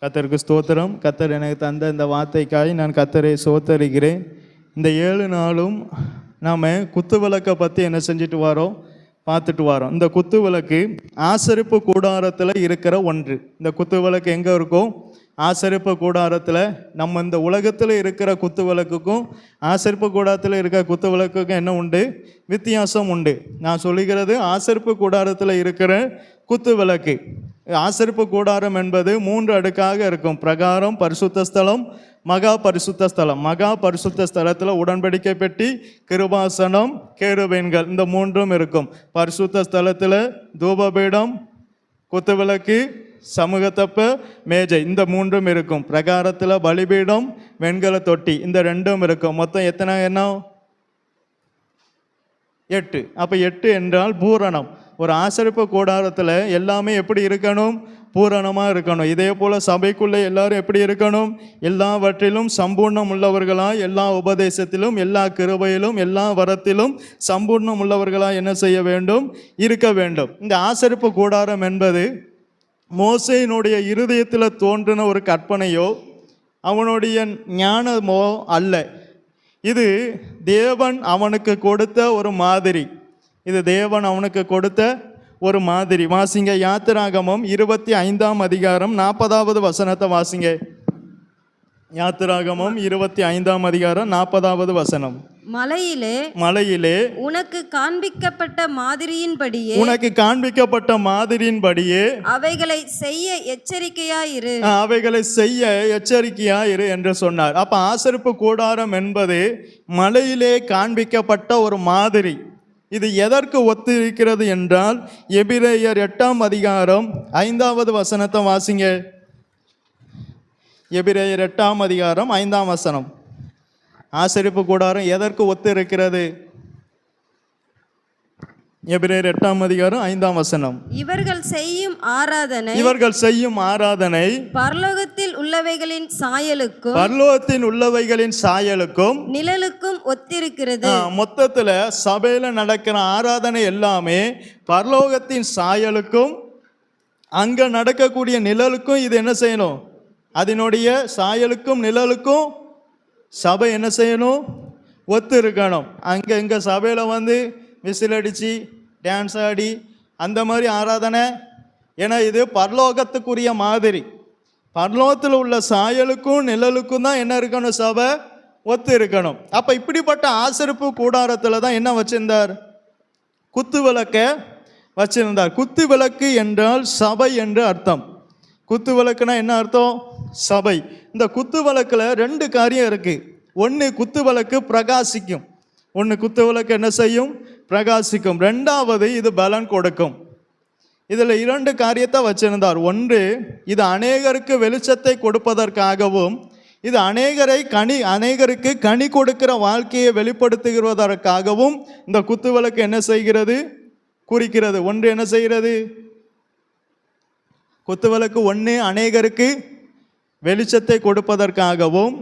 கர்த்தருக்கு ஸ்தோத்திரம். கர்த்தர் எனக்கு தந்த இந்த வார்த்தைக்காய் நான் கர்த்தரை ஸ்தோத்தரிக்கிறேன். இந்த 7 நாளும் நாம் குத்து விளக்கை பற்றி என்ன செஞ்சுட்டு வரோம், பார்த்துட்டு வரோம். இந்த குத்து விளக்கு ஆசரிப்பு கூடாரத்தில் இருக்கிற ஒன்று. இந்த குத்து விளக்கு எங்கே இருக்கும்? ஆசரிப்பு கூடாரத்தில். நம்ம இந்த உலகத்தில் இருக்கிற குத்து விளக்குக்கும் ஆசரிப்பு கூடாரத்தில் இருக்கிற குத்து விளக்குக்கும் என்ன உண்டு? வித்தியாசம் உண்டு. நான் சொல்லுகிறது ஆசரிப்பு கூடாரத்தில் இருக்கிற குத்து விளக்கு. ஆசரிப்பு கூடாரம் என்பது 3 அடுக்காக இருக்கும். பிரகாரம், பரிசுத்த ஸ்தலம், மகா பரிசுத்த ஸ்தலம். மகா பரிசுத்த ஸ்தலத்தில் உடன்படிக்கை பெட்டி, கிருபாசனம், கேருபீன்கள், இந்த 3ம் இருக்கும். பரிசுத்த ஸ்தலத்தில் தூபபீடம், குத்துவிளக்கு, சமூகத்தப்ப, மேஜை, இந்த 3ம் இருக்கும். பிரகாரத்தில் பலிபீடம், வெண்கல தொட்டி, இந்த 2ம் இருக்கும். மொத்தம் எத்தனை எண்ணம்? 8. அப்போ 8 என்றால் பூரணம். ஒரு ஆசரிப்பு கூடாரத்தில் எல்லாமே எப்படி இருக்கணும்? பூரணமாக இருக்கணும். இதே போல் சபைக்குள்ளே எல்லாரும் எப்படி இருக்கணும்? எல்லாவற்றிலும் சம்பூர்ணம் உள்ளவர்களாக, எல்லா உபதேசத்திலும், எல்லா கிருபையிலும், எல்லா வரத்திலும் சம்பூர்ணம் உள்ளவர்களாக என்ன செய்ய வேண்டும்? இருக்க வேண்டும். இந்த ஆசரிப்பு கூடாரம் என்பது மோசேயினுடைய இருதயத்தில் தோன்றின ஒரு கற்பனையோ அவனுடைய ஞானமோ அல்ல. இது தேவன் அவனுக்கு கொடுத்த ஒரு மாதிரி. இது தேவன் அவனுக்கு கொடுத்த ஒரு மாதிரி. வாசிங்க, யாத்திராகமம் 25ஆம் அதிகாரம் 40வது வசனத்தை வாசிங்க. யாத்திராகமம் 25ஆம் அதிகாரம் 40வது வசனம். மலையிலே உனக்கு காண்பிக்கப்பட்ட மாதிரியின்படியே அவைகளை செய்ய எச்சரிக்கையாயிரு என்று சொன்னார். அப்ப ஆசரிப்பு கூடாரம் என்பது மலையிலே காண்பிக்கப்பட்ட ஒரு மாதிரி. இது எதற்கு ஒத்து இருக்கிறது என்றால், எபிரேயர் 8ஆம் அதிகாரம் 5வது வசனத்தை வாசிங்க. எபிரேயர் 8ஆம் அதிகாரம் 5ஆம் வசனம். ஆசரிப்பு கூடாரம் எதற்கு ஒத்து இருக்கிறது? எபிரேயர் 8ஆம் அதிகாரம் 5ஆம் வசனம். இவர்கள் செய்யும் ஆராதனை பரலோகத்தில் உள்ளவைகளின் சாயலுக்கும் நிழலுக்கும் ஒத்திருக்கிறது. மொத்தத்தில் சபையில் நடக்கிற ஆராதனை எல்லாமே பரலோகத்தின் சாயலுக்கும் அங்க நடக்கக்கூடிய நிழலுக்கும் இது என்ன செய்யணும்? அதனுடைய சாயலுக்கும் நிழலுக்கும் சபை என்ன செய்யணும்? ஒத்து இருக்கணும். அங்கே இங்கே சபையில் விசில் அடித்து டான்ஸ் ஆடி அந்த மாதிரி ஆராதனை, ஏன்னா இது பரலோகத்துக்குரிய மாதிரி. பரலோகத்தில் உள்ள சாயலுக்கும் நிழலுக்கும் தான் என்ன இருக்கணும்? சபை ஒத்து இருக்கணும். அப்போ இப்படிப்பட்ட ஆசரிப்பு கூடாரத்தில் தான் என்ன வச்சிருந்தார்? குத்து விளக்கை வச்சிருந்தார். குத்து விளக்கு என்றால் சபை என்று அர்த்தம். குத்து விளக்குனா என்ன அர்த்தம்? சபை. இந்த குத்து விளக்கில் 2 காரியம் இருக்கு. ஒன்று, குத்து விளக்கு பிரகாசிக்கும். குத்து விளக்கு என்ன செய்யும்? பிரகாசிக்கும். 2வது, இது பலன் கொடுக்கும். இதில் 2 காரியத்தை வச்சிருந்தார். ஒன்று, இது அநேகருக்கு வெளிச்சத்தை கொடுப்பதற்காகவும், இது அநேகருக்கு கனி கொடுக்கிற வாழ்க்கையை வெளிப்படுத்துகிறதற்காகவும் இந்த குத்து விளக்கு என்ன செய்கிறது? குறிக்கிறது. ஒன்று என்ன செய்கிறது? குத்து விளக்கு ஒன்று அநேகருக்கு வெளிச்சத்தை கொடுப்பதற்காகவும்,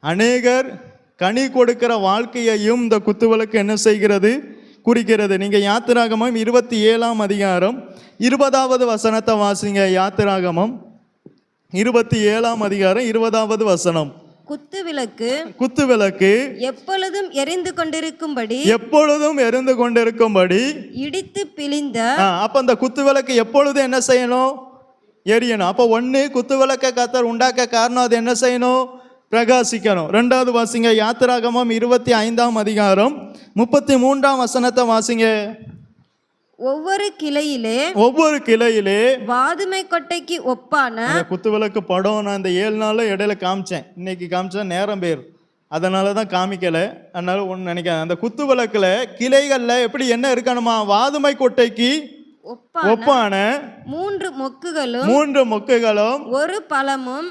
அநேகர் கனி கொடுக்கிற வாழ்க்கையையும் இந்த குத்து விளக்கு என்ன செய்கிறது? குறிக்கிறது. நீங்கள் யாத்திராகமம் 27ஆம் அதிகாரம் 20வது வசனத்தை வாசிங்க. யாத்திராகமம் 27ஆம் அதிகாரம் 20வது வசனம். குத்து விளக்கு எப்பொழுதும் எரிந்து கொண்டிருக்கும்படி இடித்து பிழிந்த. அப்ப அந்த குத்து விளக்கு எப்பொழுதும் என்ன செய்யணும்? எரியணும். அப்போ ஒன்று, குத்து விளக்க கர்த்தர் உண்டாக்க காரணம் அது என்ன செய்யணும்? பிரகாசிக்கணும். 2வது வாசிங்க, யாத்திராகமம் 25ஆம் அதிகாரம் 33ஆம் வசனத்தை வாசிங்க. ஒவ்வொரு கிளையிலே வாதுமை கொட்டைக்கு ஒப்பான. குத்து விளக்கு படம் நான் இந்த 7 நாள்ல இடையில காமிச்சேன். இன்னைக்கு காமிச்சா நேரம் பேர், அதனால தான் காமிக்கல. அதனால ஒன்று நினைக்கிறேன், அந்த குத்து விளக்குல கிளைகள்ல எப்படி என்ன இருக்கணுமா? வாதுமை கொட்டைக்கு ஒப்பான 3 மொக்குகளும் ஒரு பழமும்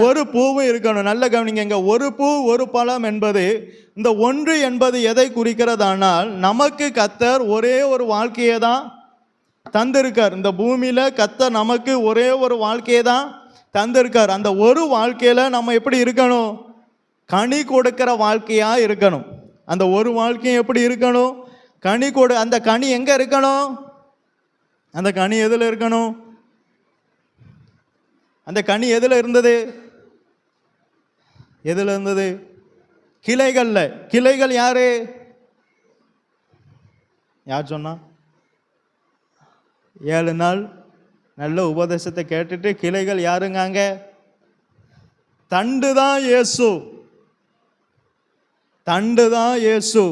ஒரு பூவும் இருக்கணும். நல்ல கவனிங்க. ஒரு பூ ஒரு பழம் என்பது, இந்த ஒன்று என்பது எதை குறிக்கிறதானால், நமக்கு கர்த்தர் ஒரே ஒரு வாழ்க்கையை தான் தந்திருக்கார். இந்த பூமியில கர்த்தர் நமக்கு ஒரே ஒரு வாழ்க்கையை தான் தந்திருக்கார். அந்த ஒரு வாழ்க்கையில நம்ம எப்படி இருக்கணும்? கனி கொடுக்கிற வாழ்க்கையா இருக்கணும். அந்த ஒரு வாழ்க்கையும் எப்படி இருக்கணும்? கனி கொடு. அந்த கனி எங்க இருக்கணும்? அந்த கனி எதில் இருக்கணும்? அந்த கனி எதில் இருந்தது? எதில் இருந்தது? கிளைகள்ல. கிளைகள் யாரு? யார் சொன்னா? 7 நாள் நல்ல உபதேசத்தை கேட்டுட்டு கிளைகள் யாருங்க? தண்டு தான் இயேசு. தண்டு தான் இயேசு.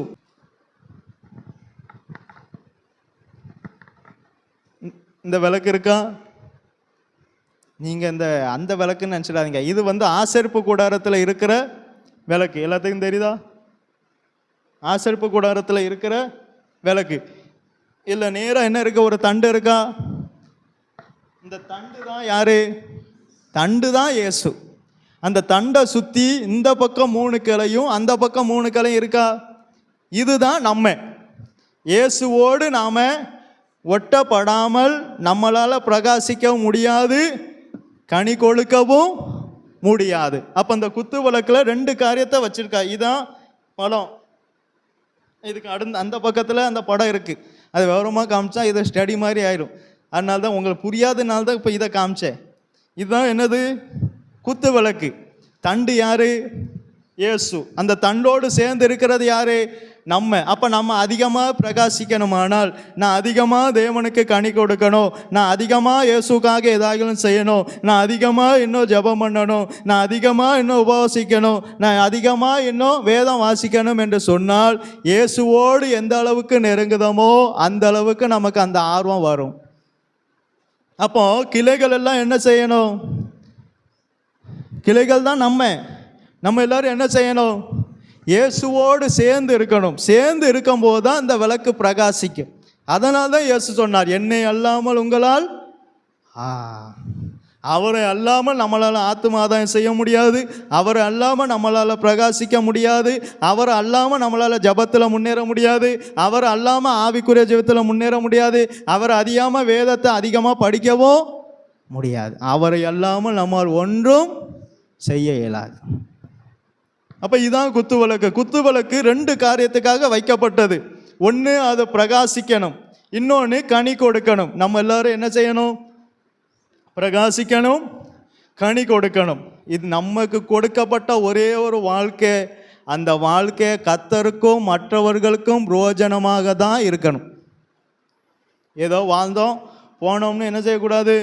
இந்த விளக்கு இருக்கா? நீங்க அந்த விளக்குன்னு நினைச்சிடாதீங்க. இது ஆசரிப்பு கூடாரத்தில் இருக்கிற விளக்கு. எல்லாத்துக்கும் தெரியுதா? ஆசரிப்பு கூடாரத்தில் இருக்கிற விளக்கு. இல்லை நேராக என்ன இருக்கு? ஒரு தண்டு இருக்கா? இந்த தண்டு தான் யாரு? தண்டு தான் இயேசு. அந்த தண்டை சுற்றி இந்த பக்கம் 3 கிளையும் அந்த பக்கம் 3 கிளையும் இருக்கா? இதுதான் நம்ம. இயேசுவோடு நாம ஒட்டப்படாமல் நம்மளால் பிரகாசிக்கவும் முடியாது, கனி கொடுக்கவும் முடியாது. அப்போ அந்த குத்து விளக்கில் 2 காரியத்தை வச்சிருக்கா. இதுதான் படம். இதுக்கு அந்த பக்கத்தில் அந்த படம் இருக்குது. அது விவரமாக காமிச்சா இதை ஸ்டடி மாதிரி ஆயிடும். அதனால தான் உங்களுக்கு புரியாதனால தான் இப்போ இதை காமிச்சேன். இதுதான் என்னது? குத்து விளக்கு. தண்டு யாரு? இயேசு. அந்த தண்டோடு சேர்ந்து இருக்கிறது யாரு? நம்ம. அப்போ நம்ம அதிகமாக பிரகாசிக்கணுமானால், நான் அதிகமாக தேவனுக்கு கனி கொடுக்கணும், நான் அதிகமாக இயேசுக்காக ஏதாகலும் செய்யணும், நான் அதிகமாக இன்னும் ஜெபம் பண்ணணும், நான் அதிகமாக இன்னும் உபவாசிக்கணும், நான் அதிகமாக இன்னும் வேதம் வாசிக்கணும் என்று சொன்னால், இயேசுவோடு எந்த அளவுக்கு நெருங்குதமோ அந்த அளவுக்கு நமக்கு அந்த ஆர்வம் வரும். அப்போ கிளைகள் எல்லாம் என்ன செய்யணும்? கிளைகள் தான் நம்ம எல்லாரும் என்ன செய்யணும்? இயேசுவோடு சேர்ந்து இருக்கணும். சேர்ந்து இருக்கும்போது தான் அந்த விளக்கு பிரகாசிக்கும். அதனால தான் இயேசு சொன்னார், என்னை அல்லாமல் உங்களால், அவரை அல்லாமல் நம்மளால் ஆத்துமாதாயம் செய்ய முடியாது, அவரை அல்லாமல் நம்மளால் பிரகாசிக்க முடியாது, அவரை அல்லாமல் நம்மளால் ஜபத்தில் முன்னேற முடியாது, அவரை அல்லாமல் ஆவிக்குரிய ஜபத்தில் முன்னேற முடியாது, அவரை அறியாமல் வேதத்தை அதிகமாக படிக்கவும் முடியாது. அவரை அல்லாமல் நம்மால் ஒன்றும் செய்ய இயலாது. அப்போ இதுதான் குத்து விளக்கு. குத்து விளக்கு 2 காரியத்துக்காக வைக்கப்பட்டது. ஒன்று அதை பிரகாசிக்கணும், இன்னொன்று கனி கொடுக்கணும். நம்ம எல்லாரும் என்ன செய்யணும்? பிரகாசிக்கணும், கனி கொடுக்கணும். இது நமக்கு கொடுக்கப்பட்ட ஒரே ஒரு வாழ்க்கை. அந்த வாழ்க்கை கர்த்தருக்கும் மற்றவர்களுக்கும் பிரயோஜனமாக தான் இருக்கணும். ஏதோ வாழ்ந்தோம் போனோம்னு என்ன செய்யக்கூடாது?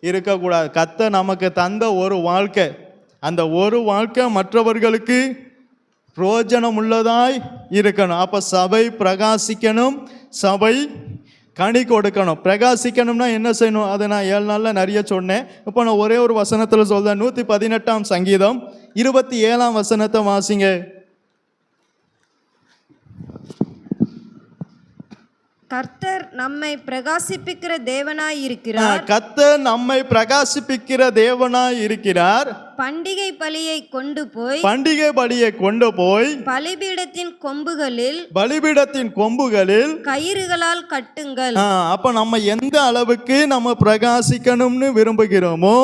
இருக்கக்கூடாது. கர்த்தர் நமக்கு தந்த ஒரு வாழ்க்கை, அந்த ஒரு வாழ்க்கை மற்றவர்களுக்கு பிரயோஜனம் உள்ளதாய் இருக்கணும். அப்போ சபை பிரகாசிக்கணும், சபை கனி கொடுக்கணும். பிரகாசிக்கணும்னா என்ன செய்யணும்? அதை நான் 7 நாளில் நிறைய சொன்னேன். இப்போ நான் ஒரே ஒரு வசனத்தில் சொல்றேன். 118 சங்கீதம் 27 வசனத்தை வாசிங்க. கர்த்தர் நம்மை பிரகாசிப்பிக்கிற தேவனாய் இருக்கிறார். கர்த்தர் நம்மை பிரகாசிப்பிக்கிற தேவனாய் இருக்கிறார். பண்டிகை பலியை கொண்டு போய் பலிபீடத்தின் கொம்புகளில் கயிறுகளால் கட்டுங்கள். அப்ப நம்ம எந்த அளவுக்கு நம்ம பிரகாசிக்கணும்னு விரும்புகிறோமோ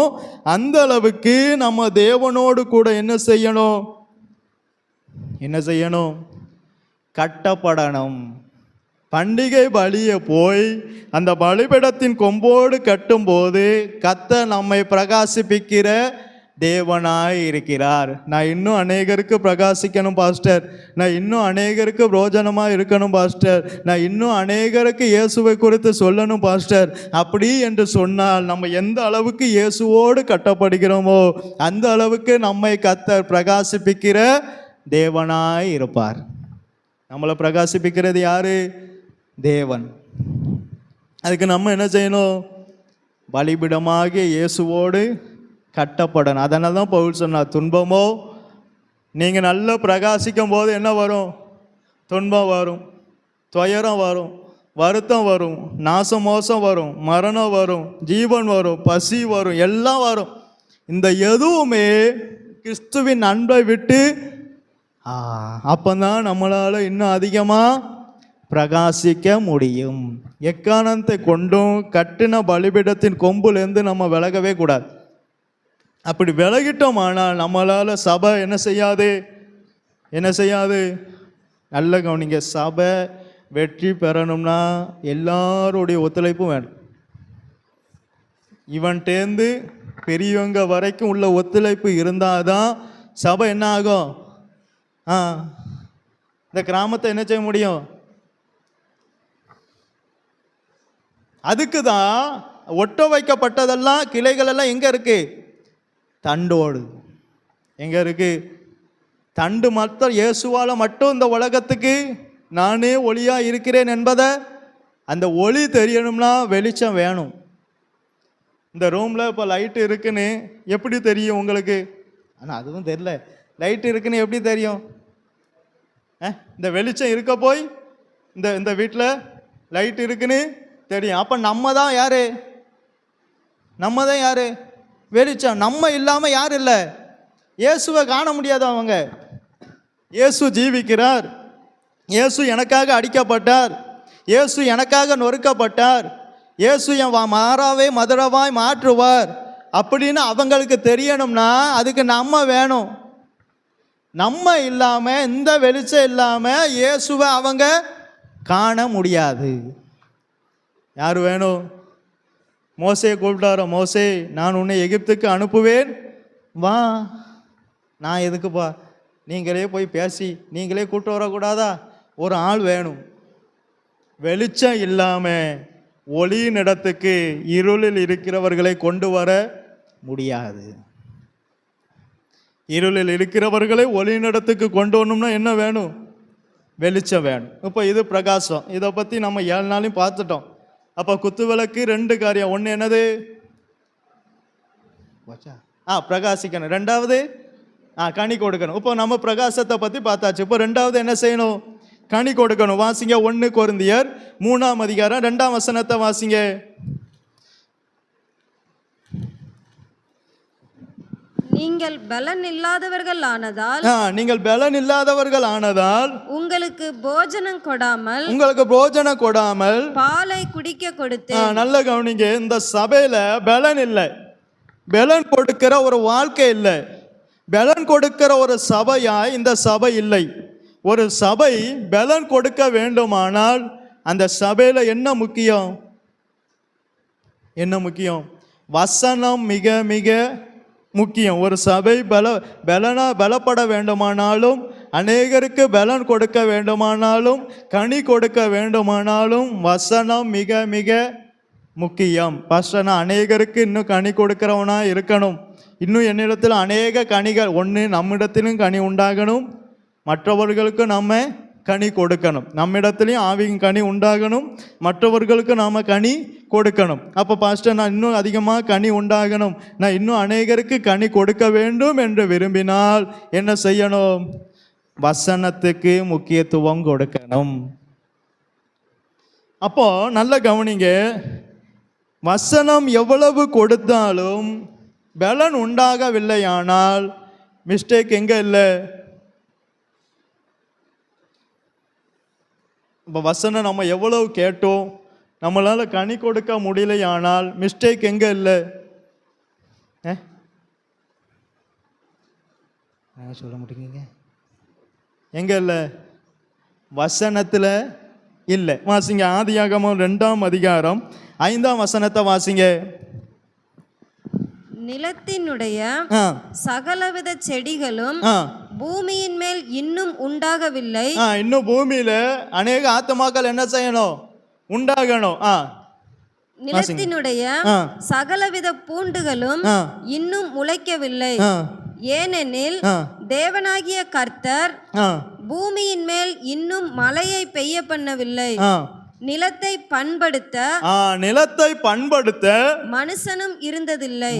அந்த அளவுக்கு நம்ம தேவனோடு கூட என்ன செய்யணும்? கட்டப்படணும். பண்டிகை பலியை போய் அந்த பலிபீடத்தின் கொம்போடு கட்டும்போது கர்த்தர் நம்மை பிரகாசிப்பிக்கிற தேவனாய் இருக்கிறார். நான் இன்னும் அநேகருக்கு பிரகாசிக்கணும் பாஸ்டர், நான் இன்னும் அநேகருக்கு பிரோஜனமாக இருக்கணும் பாஸ்டர், நான் இன்னும் அநேகருக்கு இயேசுவை குறித்து சொல்லணும் பாஸ்டர், அப்படி என்று சொன்னால் நம்ம எந்த அளவுக்கு இயேசுவோடு கட்டப்படுகிறோமோ அந்த அளவுக்கு நம்மை கர்த்தர் பிரகாசிப்பிக்கிற தேவனாய் இருப்பார். நம்மளை பிரகாசிப்பிக்கிறது யாரு? தேவன். அதுக்கு நம்ம என்ன செய்யணும்? பலிபீடமாகிய இயேசுவோடு கட்டப்படணும். அதனால தான் பவுல் சொன்னார், துன்பமோ, நீங்கள் நல்லா பிரகாசிக்கும் போது என்ன வரும்? துன்பம் வரும், துயரம் வரும், வருத்தம் வரும், நாசம் மோசம் வரும், மரணம் வரும், ஜீவன் வரும், பசி வரும், எல்லாம் வரும். இந்த எதுவுமே கிறிஸ்துவின் அன்பை விட்டு அப்போதான் நம்மளால் இன்னும் அதிகமாக பிரகாசிக்க முடியும். எக்காரணத்தை கொண்டும் கட்டின பலிபீடத்தின் கொம்புலேருந்து நம்ம விலகவே கூடாது. அப்படி விலகிட்டோமானால் நம்மளால் சபை என்ன செய்யாது? நல்ல கவனிங்க, சபை வெற்றி பெறணும்னா எல்லாருடைய ஒத்துழைப்பும் வேணும். இவன்கிட்டேருந்து பெரியவங்க வரைக்கும் உள்ள ஒத்துழைப்பு இருந்தாதான் சபை என்ன ஆகும்? இந்த கிராமத்தை என்ன செய்ய முடியும்? அதுக்கு தான் ஒட்ட வைக்கப்பட்டதெல்லாம் கிளைகள் எல்லாம் எங்கே இருக்கு? தண்டோடு எங்கே இருக்கு? தண்டு மட்டும் இயேசுவால மட்டும் இந்த உலகத்துக்கு நானே ஒளியாக இருக்கிறேன் என்பதை அந்த ஒளி தெரியணும்னா வெளிச்சம் வேணும். இந்த ரூமில் இப்போ லைட்டு இருக்குன்னு எப்படி தெரியும் உங்களுக்கு? ஆனால் அதுவும் தெரியல. லைட்டு இருக்குன்னு எப்படி தெரியும்? இந்த வெளிச்சம் இருக்க போய் இந்த வீட்டில் லைட் இருக்குன்னு தெரியும். அப்போ நம்ம தான் யாரு? நம்ம தான் யாரு? வெளிச்சம். நம்ம இல்லாமல் யார் இல்லை? இயேசுவை காண முடியாது. அவங்க இயேசு ஜீவிக்கிறார், இயேசு எனக்காக அடிக்கப்பட்டார், இயேசு எனக்காக நொறுக்கப்பட்டார், இயேசு என் மாறாவே மதுரவாய் மாற்றுவார் அப்படின்னு அவங்களுக்கு தெரியணும்னா அதுக்கு நம்ம வேணும். நம்ம இல்லாமல், இந்த வெளிச்சம் இல்லாமல் இயேசுவை அவங்க காண முடியாது. யார் வேணும்? மோசே கூப்பிட்டாரோ, மோசே நான் உன்னை எகிப்துக்கு அனுப்புவேன், வா. நான் எதுக்குப்பா? நீங்களே போய் பேசி நீங்களே கூப்பிட்டு வரக்கூடாதா? ஒரு ஆள் வேணும். வெளிச்சம் இல்லாமல் ஒளியின் இடத்துக்கு இருளில் இருக்கிறவர்களை கொண்டு வர முடியாது. இருளில் இருக்கிறவர்களை ஒளியின் இடத்துக்கு கொண்டு வரணும்னா என்ன வேணும்? வெளிச்சம் வேணும். இப்போ இது பிரகாசம். இதை பற்றி நம்ம 7 நாளையும் பார்த்துட்டோம். அப்போ குத்துவிளக்கு 2 காரியம். ஒன்று என்னது? பிரகாசிக்கணும். 2வது கனி கொடுக்கணும். இப்போ நம்ம பிரகாசத்தை பற்றி பார்த்தாச்சு. இப்போ 2வது என்ன செய்யணும்? கனி கொடுக்கணும். வாசிங்க 1 கொரிந்தியர் 3ஆம் அதிகாரம் 2ஆம் வசனத்தை வாசிங்க. நீங்கள் பலன் இல்லாதவர்கள் ஆனதால், நீங்கள் பலன் இல்லாதவர்கள் ஆனதால் உங்களுக்கு போஜனம் கொடாமல் பாலை குடிக்க கொடுத்து. நல்ல கவனிங்க. இந்த சபையில பலன் இல்லை, பலன் கொடுக்கிற ஒரு வாழ்க்கை இல்லை, பலன் கொடுக்கிற ஒரு சபையாய் இந்த சபை இல்லை. ஒரு சபை பலன் கொடுக்க வேண்டுமானால் அந்த சபையில என்ன முக்கியம்? என்ன முக்கியம்? வசனம் மிக மிக முக்கியம். ஒரு சபை பலப்பட வேண்டுமானாலும், அநேகருக்கு பலன் கொடுக்க வேண்டுமானாலும், கனி கொடுக்க வேண்டுமானாலும் வசனம் மிக மிக முக்கியம். வசனம் அநேகருக்கு இன்னும் கனி கொடுக்கிறவனா இருக்கணும். இன்னும் என்னிடத்தில் அநேக கனிகள், ஒன்று நம்மிடத்திலும் கனி உண்டாகணும், மற்றவர்களுக்கு நம்ம கனி கொடுக்கணும். நம்மிடத்துலையும் ஆவியின் கனி உண்டாகணும், மற்றவர்களுக்கு நாம் கனி கொடுக்கணும். அப்போ பாஸ்டர், நான் இன்னும் அதிகமாக கனி உண்டாகணும், நான் இன்னும் அநேகருக்கு கனி கொடுக்க வேண்டும் என்று விரும்பினால் என்ன செய்யணும்? வசனத்துக்கு முக்கியத்துவம் கொடுக்கணும். அப்போ நல்ல கவனிங்க. வசனம் எவ்வளவு கொடுத்தாலும் பலன் உண்டாகவில்லையானால் மிஸ்டேக் எங்கே இல்லை? இப்போ வசனம் நம்ம எவ்வளவு கேட்டோம், நம்மளால் கனி கொடுக்க முடியலையானால் மிஸ்டேக் எங்கே இல்லை? சொல்ல முடியுங்க? எங்கே இல்லை? வசனத்தில் இல்லை. வாசிங்க ஆதியாகமம் 2ஆம் அதிகாரம் 5ஆம் வசனத்தை வாசிங்க. நிலத்தினுடைய சகலவித செடிகளும் பூமியின் மேல் இன்னும் உண்டாகவில்லை. இன்னும் பூமியில அநேக ஆத்துமாக்கள் என்ன செய்யணும்? உண்டாகணும். நிலத்தினுடைய சகலவித பூண்டுகளும் இன்னும் முளைக்கவில்லை. ஏனெனில் தேவனாகிய கர்த்தர் பூமியின் மேல் இன்னும் மழையை பெய்ய பண்ணவில்லை. நிலத்தை பண்படுத்த மனுஷனும் இருந்ததில்லை.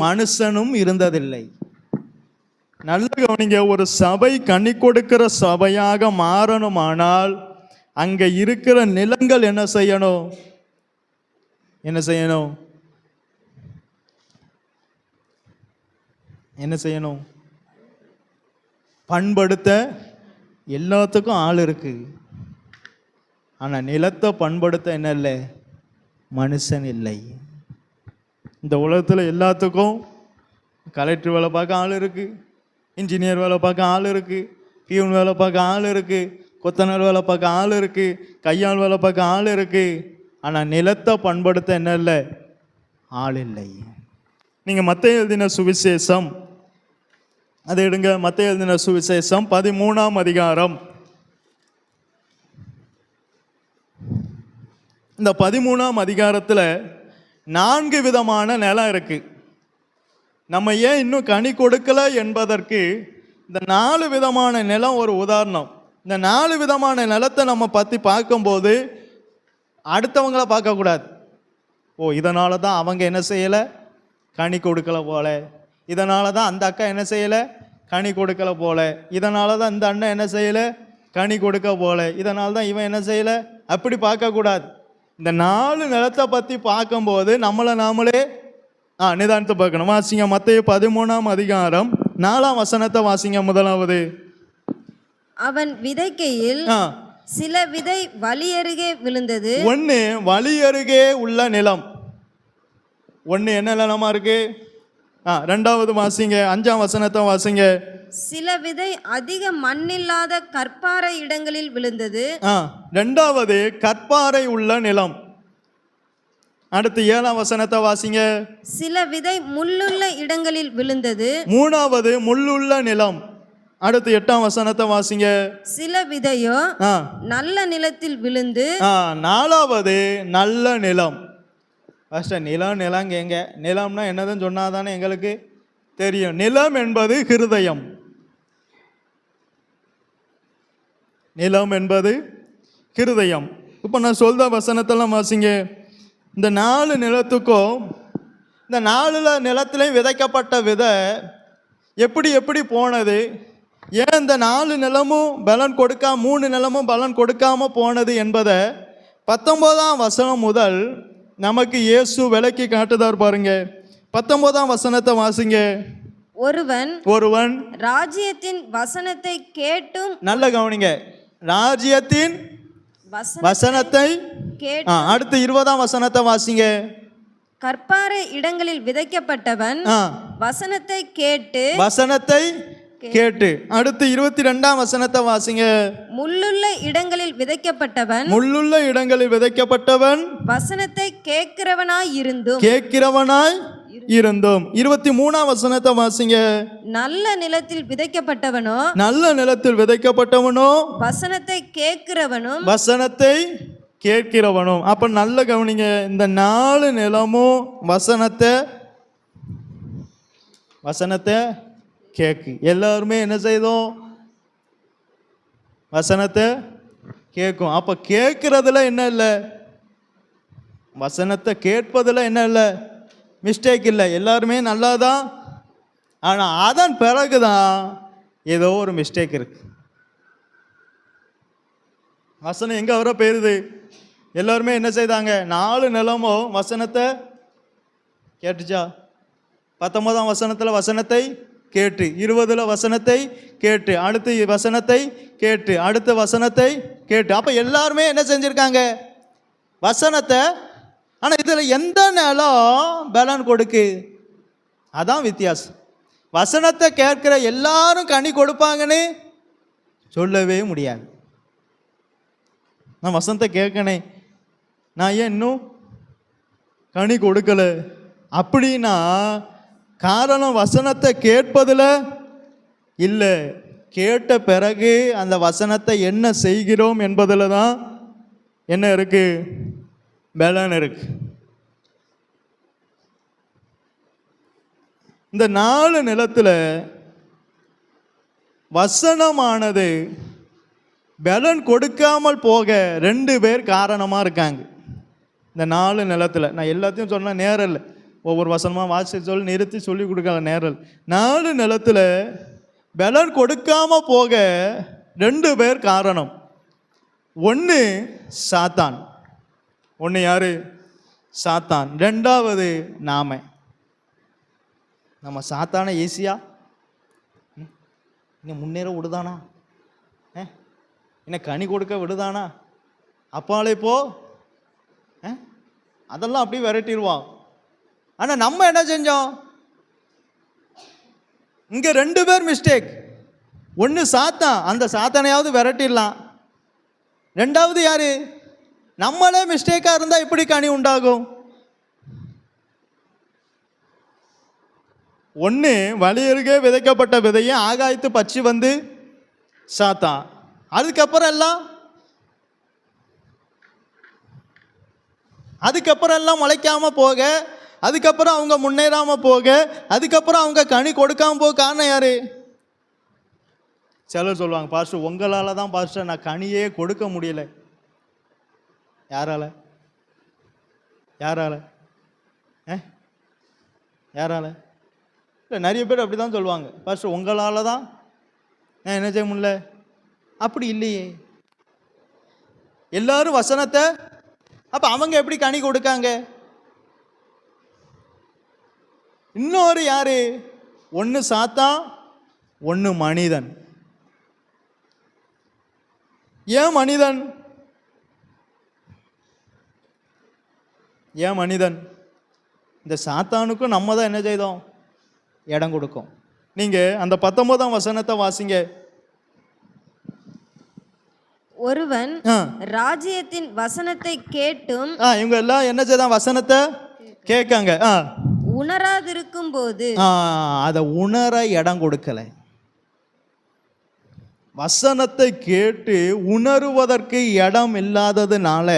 நல்ல கவனிங்க. ஒரு சபை கனி கொடுக்கிற சபையாக மாறணுமானால் அங்க இருக்கிற நிலங்கள் என்ன செய்யணும்? என்ன செய்யணும்? பண்படுத்த எல்லாத்துக்கும் ஆள் இருக்கு. ஆனால் நிலத்தை பண்படுத்த என்ன இல்லை? மனுஷன் இல்லை. இந்த உலகத்தில் எல்லாத்துக்கும் கலெக்டர் வேலை பார்க்க ஆள் இருக்குது, இன்ஜினியர் வேலை பார்க்க ஆள் இருக்குது, பியூன் வேலை பார்க்க ஆள் இருக்குது, கொத்தனார் வேலை பார்க்க ஆள் இருக்குது, கையாள் வேலை பார்க்க ஆள் இருக்குது. ஆனால் நிலத்தை பண்படுத்த என்ன இல்லை? ஆள் இல்லை. நீங்கள் மத்தேயு எழுதின சுவிசேஷம் அதை எடுங்க. மத்தேயு எழுதின சுவிசேஷம் 13ஆம் அதிகாரம். இந்த 13ஆம் அதிகாரத்தில் 4 விதமான நிலம் இருக்கு. நம்ம ஏன் இன்னும் கனி கொடுக்கல என்பதற்கு இந்த 4 விதமான நிலம் ஒரு உதாரணம். இந்த 4 விதமான நிலத்தை நம்ம பற்றி பார்க்கும்போது அடுத்தவங்கள பார்க்கக்கூடாது. ஓ, இதனால தான் அவங்க என்ன செய்யலை, கனி கொடுக்கல போல. இதனால தான் அந்த அக்கா என்ன செய்யலை, கனி கொடுக்கல போல. இதனால தான் இந்த அண்ணன் என்ன செய்யலை, கனி கொடுக்க போல. இதனால தான் இவன் என்ன செய்யலை, அப்படி பார்க்கக்கூடாது. இந்த 4 நிலத்தை பற்றி பார்க்கும்போது நம்மளை நாமளே நிதானத்தை பார்க்கணும். வாசிங்க மத்தேயு 13ஆம் அதிகாரம் 4ஆம் வசனத்தை வாசிங்க. முதலாவது, அவன் விதைக்கையில் சில விதை வழி அருகே விழுந்தது. ஒன்று வழி அருகே உள்ள நிலம். ஒன்று என்ன நிலமா இருக்கு? ரெண்டாவது வாசிங்க, 5ஆம் வசனத்தை வாசிங்க. சில விதை அதிக மண்ணில்லாத கற்பாறை இடங்களில் விழுந்தது. ரெண்டாவது கற்பாறை உள்ள நிலம். அடுத்து 7ஆம் வசனத்தை வாசிங்க. சில விதை முள்ளுள்ள இடங்களில் விழுந்தது. மூணாவது முள்ளுள்ள நிலம். அடுத்து 8ஆம் வசனத்தை வாசிங்க. சில விதையோ நல்ல நிலத்தில் விழுந்து. நாலாவது நல்ல நிலம். ஃபஸ்ட்டு நிலம் எங்க நிலம்னா என்னதுன்னு சொன்னாதானே எங்களுக்கு தெரியும். நிலம் என்பது ஹிருதயம். நிலம் என்பது ஹிருதயம். இப்போ நான் சொல்ற வசனத்தெல்லாம் வாசிங்க. இந்த 4 நிலத்துக்கும் இந்த 4 நிலத்திலையும் விதைக்கப்பட்ட விதை எப்படி எப்படி போனது, ஏன் இந்த 4 நிலமும் பலன் கொடுக்காம 3 நிலமும் பலன் கொடுக்காம போனது என்பதை 19ஆம் வசனம் முதல் நமக்கு இயேசு விளக்கி காட்டுதார் பாருங்க. 19ஆம் வசனத்தை வாசிங்க. ஒருவன் ராஜ்யத்தின் வசனத்தை கேட்டும். நல்ல கவனிங்க, ராஜ்யத்தின் வசனத்தை கேட்டு. அடுத்து 20ஆம் வசனத்தை வாசிங்க. கற்பாறை இடங்களில் விதைக்கப்பட்டவன் வசனத்தை கேட்டு. அடுத்து 22ஆம் வசனத்தை வாசிங்க. முள்ளுள்ள இடங்களில் விதைக்கப்பட்டவன் வசனத்தை கேட்கிறவனாய் இருந்தும். 23ஆம் வசனத்தை வாசிங்க. நல்ல நிலத்தில் விதைக்கப்பட்டவனோ வசனத்தை கேட்கிறவனும். அப்ப நல்ல கவனிங்க, இந்த 4 நிலமும் வசனத்தை கேக்கு. எல்லாருமே என்ன செய்தோம், வசனத்தை கேட்கும். அப்ப கேட்கறதுல என்ன இல்லை, வசனத்தை கேட்பதில் என்ன இல்லை, மிஸ்டேக் இல்லை. எல்லாருமே நல்லா தான். ஆனால் அதன் பிறகு தான் ஏதோ ஒரு மிஸ்டேக் இருக்கு. வசனம் எங்கே வர போயிருது? எல்லாருமே என்ன செய்தாங்க, 4 நிலமோ வசனத்தை கேட்டுச்சா? 19ஆம் வசனத்தில் வசனத்தை கேட்டு, 20ல் வசனத்தை கேட்டு, அடுத்து வசனத்தை கேட்டு, அடுத்த வசனத்தை கேட்டு. அப்போ எல்லாருமே என்ன செஞ்சுருக்காங்க, வசனத்தை. ஆனால் இதில் எந்த நிலம் பலன் கொடுக்கு? அதான் வித்தியாசம். வசனத்தை கேட்கிற எல்லாரும் கனி கொடுப்பாங்கன்னு சொல்லவே முடியாது. நான் வசனத்தை கேட்கனே, நான் ஏன் இன்னும் கனி கொடுக்கல அப்படின்னா காரணம் வசனத்தை கேட்பதில் இல்லை, கேட்ட பிறகு அந்த வசனத்தை என்ன செய்கிறோம் என்பதில் தான் என்ன இருக்கு, பலன் இருக்கு. இந்த 4 நிலத்தில் வசனமானது பலன் கொடுக்காமல் போக 2 பேர் காரணமாக இருக்காங்க. இந்த 4 நிலத்தில் நான் எல்லாத்தையும் சொன்ன நேரம் இல்லை, ஒவ்வொரு வசனமாக வாசி சொல்லி நிறுத்தி சொல்லி கொடுக்கல நேரம். 4 நிலத்தில் பலன் கொடுக்காம போக 2 பேர் காரணம். ஒன்று சாத்தான். ஒன்று யாரு? சாத்தான். 2வது நம்ம சாத்தான ஈஸியாக இன்னும் முன்னேற விடுதானா, இன்னும் கனி கொடுக்க விடுதானா, அப்பாலே போ, அதெல்லாம் அப்படியே விரட்டிடுவான். ஆனால் நம்ம என்ன செஞ்சோம், இங்கே 2 பேர் மிஸ்டேக். ஒன்று சாத்தான், அந்த சாத்தானையாவது விரட்டிடலாம். 2வது யாரு? நம்மளே மிஸ்டேக்காக இருந்தால் எப்படி கனி உண்டாகும்? ஒன்று வழியருகே விதைக்கப்பட்ட விதையை ஆகாயத்து பச்சி வந்து சாத்தான். அதுக்கப்புறம் எல்லாம் முளைக்காம போக, அதுக்கப்புறம் அவங்க முன்னேறாம போக, அதுக்கப்புறம் அவங்க கனி கொடுக்காம போக காரணம் யாரு? சிலர் சொல்லுவாங்க, பாஸ்டர் உங்களால தான் பாஸ்டர் நான் கனியே கொடுக்க முடியல. யாரால? யாரால? யாரால? இல்லை, நிறைய பேர் அப்படி தான் சொல்லுவாங்க, பாஸ்டர் உங்களால தான் நான் என்ன செய்ய முடியல. அப்படி இல்லையே. எல்லாரும் வசனத்தை, அப்ப அவங்க எப்படி கனி கொடுக்காங்க? இன்னொரு யாரு? ஒன்று சாத்தான், ஒன்று மனிதன். ஏன் மனிதன்? ஏன் மனிதன்? இந்த சாத்தானுக்கும் நம்ம தான் என்ன செய்தோம்? இடம் கொடுக்கும். நீங்க அந்த 19ஆம் வசனத்தை வாசிங்க. ஒருவன் ராஜ்யத்தின் வசனத்தை கேட்டும் இவங்க எல்லாம் என்ன செய்தான்? வசனத்தை கேட்காங்க. உணராதிருக்கும் போது அதை உணர இடம் கொடுக்கல. வசனத்தை கேட்டு உணருவதற்கு இடம் இல்லாததுனால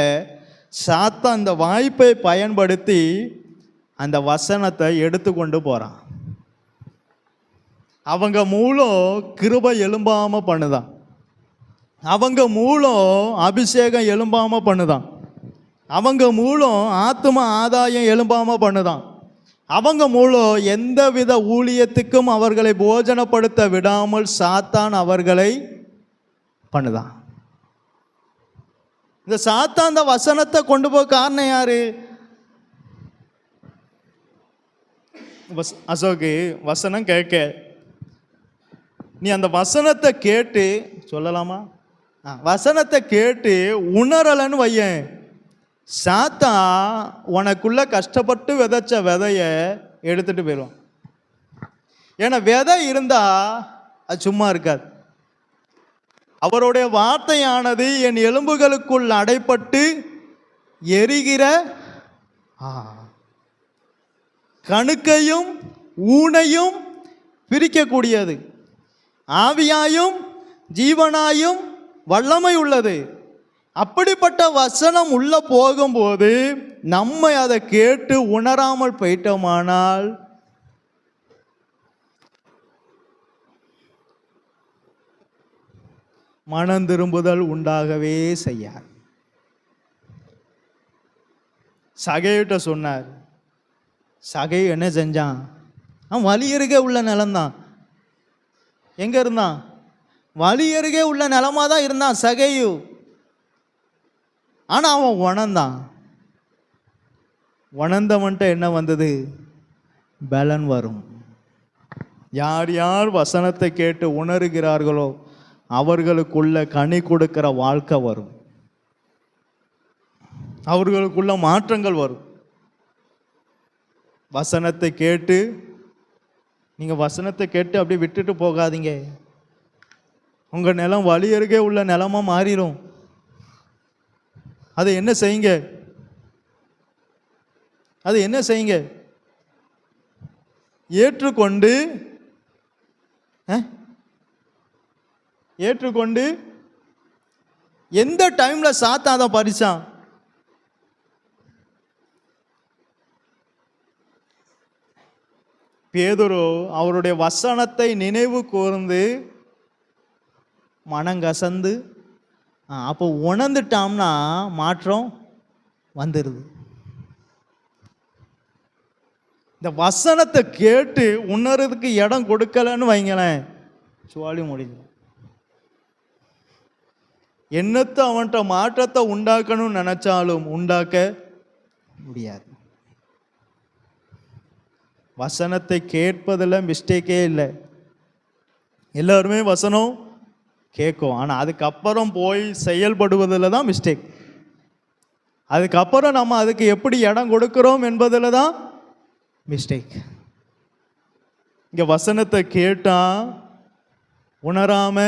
சாத்தான் அந்த வாய்ப்பை பயன்படுத்தி அந்த வசனத்தை எடுத்து கொண்டு போறான். அவங்க மூலம் கிருபை எழும்பாம பண்ணுதான். அவங்க மூலம் அபிஷேகம் எழும்பாம பண்ணுதான். அவங்க மூலம் ஆத்தும ஆதாயம் எழும்பாம பண்ணுதான். அவங்க மூலம் எந்தவித ஊழியத்துக்கும் அவர்களை போஜனப்படுத்த விடாமல் சாத்தான் அவர்களை பண்ணுதான். இந்த சாத்தான் அந்த வசனத்தை கொண்டு போக காரணம் யாரு? அசோக்கு வசனம் கேட்க, நீ அந்த வசனத்தை கேட்டு சொல்லலாமா? வசனத்தை கேட்டு உணரலன்னு வையன், சாத்தான் உனக்குள்ள கஷ்டப்பட்டு விதைச்ச விதைய எடுத்துட்டு போயிடுவான். ஏன்னா விதை இருந்தா அது சும்மா இருக்காது. அவருடைய வார்த்தையானது என் எலும்புகளுக்குள் அடைப்பட்டு எரிகிற கணுக்கையும் ஊனையும் பிரிக்கக்கூடியது, ஆவியாயும் ஜீவனாயும் வல்லமை உள்ளது. அப்படிப்பட்ட வசனம் உள்ள போகும்போது நம்ம அதை கேட்டு உணராமல் போயிட்டோமானால் மனம் திரும்புதல் உண்டாகவே செய்யார். சகையிட்ட சொன்னார். சகை என்ன செஞ்சான்? அவன் வழி அருகே உள்ள நிலம்தான். எங்க இருந்தான்? வழி அருகே உள்ள நிலமா தான் இருந்தான் சகையு. ஆனா அவன் உணர்ந்தான். உணர்ந்தவன்ட்ட என்ன வந்தது? பலன் வரும். யார் யார் வசனத்தை கேட்டு உணர்கிறார்களோ அவர்களுக்குள்ள கனி கொடுக்கிற வாழ்க்கை வரும். அவர்களுக்குள்ள மாற்றங்கள் வரும். வசனத்தை கேட்டு நீங்க வசனத்தை கேட்டு அப்படியே விட்டுட்டு போகாதீங்க. உங்க நிலம் வழி அருகே உள்ள நிலமா மாறிடும். அதை என்ன செய்யுங்க? அது என்ன செய்யுங்க? ஏற்றுக்கொண்டு எந்த டைம்ல சாத்தான் தான் பறிச்சான்? பேதுரு அவருடைய வசனத்தை நினைவு கூர்ந்து மனங்கசந்து அப்போ உணர்ந்துட்டாம்னா மாற்றம் வந்துடுது. இந்த வசனத்தை கேட்டு உணர்றதுக்கு இடம் கொடுக்கலன்னு வைங்களேன், சுவாலி முடிஞ்சு. என்னத்தை அவன்கிட்ட மாற்றத்தை உண்டாக்கணும்னு நினைச்சாலும் உண்டாக்க முடியாது. வசனத்தை கேட்பதில் மிஸ்டேக்கே இல்லை. எல்லாருமே வசனம் கேட்கும். ஆனால் அதுக்கப்புறம் போய் செயல்படுவதில் தான் மிஸ்டேக். அதுக்கப்புறம் நம்ம அதுக்கு எப்படி இடம் கொடுக்கிறோம் என்பதில் தான் மிஸ்டேக். இங்கே வசனத்தை கேட்டான், உணராம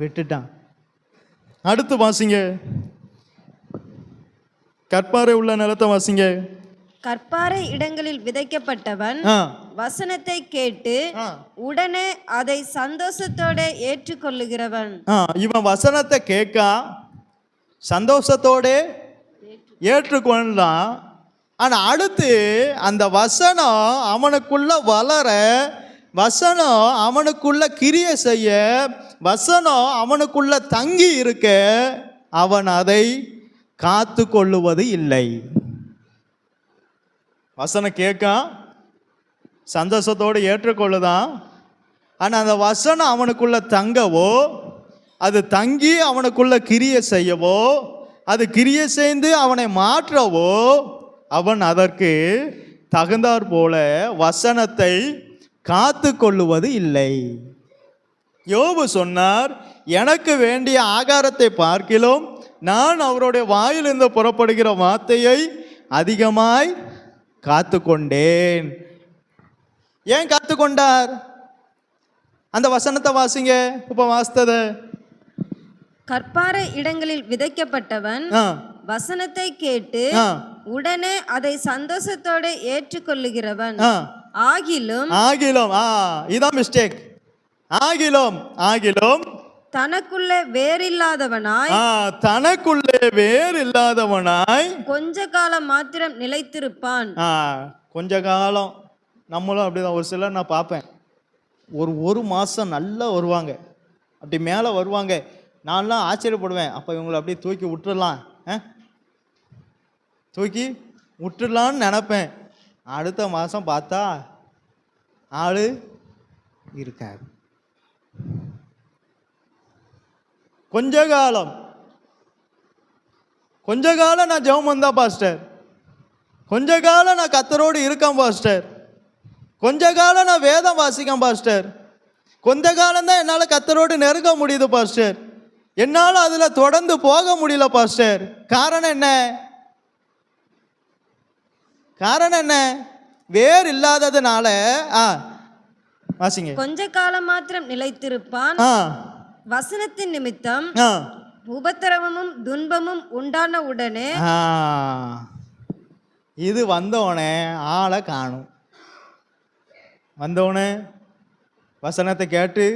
விட்டுட்டான். அடுத்து வாசிங்க, கற்பாறை உள்ள நிலத்தை வாசிங்க. கற்பாறை இடங்களில் விதைக்கப்பட்டவன் வசனத்தை கேட்டு உடனே அதை சந்தோஷத்தோட ஏற்றுக்கொள்ளுகிறவன். இவன் வசனத்தை கேட்கா சந்தோஷத்தோட ஏற்றுக்கொண்டான். ஆனா அடுத்து அந்த வசனம் அவனுக்குள்ள வளர, வசனம் அவனுக்குள்ள கிரியை செய்ய, வசனம் அவனுக்குள்ள தங்கி இருக்க அவன் அதை காத்து கொள்ளுவது இல்லை. வசனம் கேட்கா சந்தோஷத்தோடு ஏற்றுக்கொள்ளுதான். ஆனால் அந்த வசனம் அவனுக்குள்ள தங்கவோ, அது தங்கி அவனுக்குள்ள கிரியை செய்யவோ, அது கிரியை செய்து அவனை மாற்றவோ அவன் அதற்கு தகுந்தாற் போல வசனத்தை காத்து கொள்ளுவது இல்லை. யோபு சொன்னார், எனக்கு வேண்டிய ஆகாரத்தை பார்க்கிலும் நான் அவருடைய வாயிலிருந்து புறப்படுகிற வார்த்தையை அதிகமாய் காத்து கொண்டேன். ஏன் காத்து கொண்டார்? அந்த வசனத்தை வாசிங்க. இப்ப வாசித்தது, கற்பார இடங்களில் விதைக்கப்பட்டவன் வசனத்தை கேட்டு உடனே அதை சந்தோஷத்தோட ஏற்றுக்கொள்ளுகிறவன். ஆகிலும் இதான் மிஸ்டேக். ஆகிலும் தனக்குள்ளே வேறில்லாதவனாய் கொஞ்ச காலம் மாத்திரம் நிலைத்திருப்பான். கொஞ்ச காலம். நம்மளும் அப்படிதான். ஒரு சிலர் நான் பார்ப்பேன், ஒரு மாதம் நல்லா வருவாங்க, அப்படி மேலே வருவாங்க. நான்லாம் ஆச்சரியப்படுவேன். அப்போ இவங்களை அப்படியே தூக்கி விட்டுடலான்னு நினப்பேன். அடுத்த மாதம் பார்த்தா ஆள் இருக்காது. கொஞ்ச காலம் நான் ஜெபம் வந்தா பாஸ்டர், கொஞ்ச காலம் நான் கர்த்தரோடு இருக்கேன் பாஸ்டர், கொஞ்ச காலம் நான் வேதம் வாசிக்கேன் பாஸ்டர், கொஞ்ச காலம் தான் என்னால் கர்த்தரோடு நெருங்க முடியுது பாஸ்டர், என்னால் அதில் தொடர்ந்து போக முடியல பாஸ்டர். காரணம் என்ன? வேறு இல்லாததுனால. வாசிங்க. கொஞ்ச காலம் மாத்திரம் நிலைத்திருப்பான். வசனத்தின் நிமித்தம் உபத்திரவமும் துன்பமும் உண்டான உடனே இது வந்தோடனே ஆளை காணும். வந்தோடனே வசனத்தை கேட்டு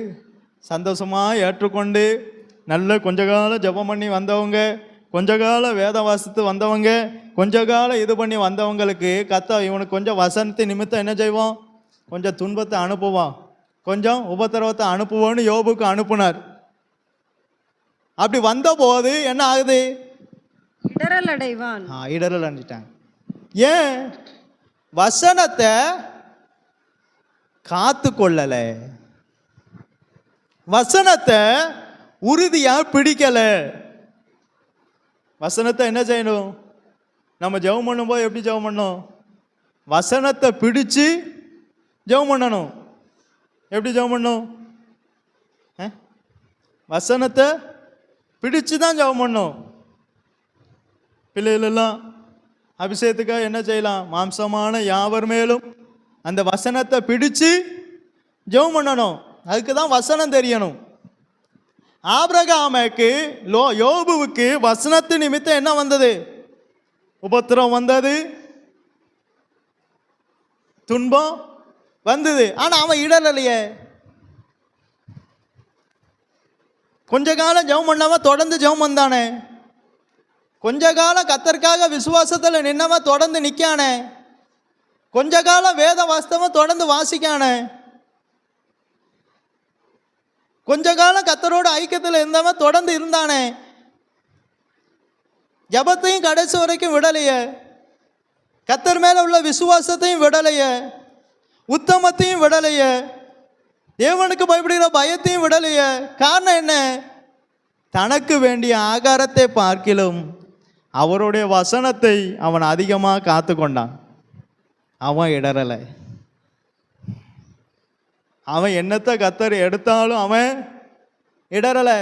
சந்தோஷமாக ஏற்றுக்கொண்டு நல்ல கொஞ்ச காலம் ஜெபம் பண்ணி வந்தவங்க, கொஞ்ச காலம் வேதம் வாசித்து வந்தவங்க, கொஞ்ச காலம் இது பண்ணி வந்தவங்களுக்கு கர்த்தர் இவனுக்கு கொஞ்சம் வசனத்தை நிமித்தம் என்ன செய்வோம்? கொஞ்சம் துன்பத்தை அனுப்புவான், கொஞ்சம் உபத்திரவத்தை அனுப்புவோன்னு யோபுக்கு அனுப்புனார். அப்படி வந்த போது என்ன ஆகுது? இடரல் அடைவான். இடரல் அடைஞ்சிட்டாங்க. ஏன்? வசனத்தை காத்து கொள்ளல, வசனத்தை உறுதியா பிடிக்கல. வசனத்தை என்ன செய்யணும்? நம்ம ஜெபம் பண்ணும்போது எப்படி ஜெபம் பண்ணணும்? வசனத்தை பிடிச்சு ஜெபம் பண்ணணும். எப்படி ஜெபம் பண்ணணும்? வசனத்தை பிடிச்சு தான் ஜெபம் பண்ணணும். பிள்ளைகளெல்லாம் அபிஷேகத்துக்காக என்ன செய்யலாம்? மாம்சமான யாவர் மேலும் அந்த வசனத்தை பிடிச்சு ஜெபம் பண்ணணும். அதுக்கு தான் வசனம் தெரியணும். ஆபிரகாமுக்கு யோபுவுக்கு வசனத்து நிமித்தம் என்ன வந்தது? உபத்திரம் வந்தது, துன்பம் வந்தது. ஆனா அவன் இடலையே. கொஞ்ச காலம் ஜெபம் பண்ணாம தொடர்ந்து ஜெபம் வந்தானே, கொஞ்ச காலம் கர்த்தருக்காக விசுவாசத்தில் நின்னவன் தொடர்ந்து நிற்கானே, கொஞ்ச காலம் வேத வாஸ்தவன் தொடர்ந்து வாசிக்கானே, கொஞ்ச காலம் கர்த்தரோட ஐக்கியத்தில் இருந்தவன் தொடர்ந்து இருந்தானே, ஜபத்தையும் கடைசி வரைக்கும் விடலையே, கர்த்தர் மேல உள்ள விசுவாசத்தையும் விடலையே, உத்தமத்தையும் விடலையே, தேவனுக்கு பயப்படுகிற பயத்தையும் விடலையே. காரணம் என்ன? தனக்கு வேண்டிய ஆகாரத்தை பார்க்கிலும் அவருடைய வசனத்தை அவன் அதிகமாக காத்து கொண்டான். அவன் இடறலை. அவன் என்னத்தை கர்த்தர் எடுத்தாலும் அவன் இடறலை.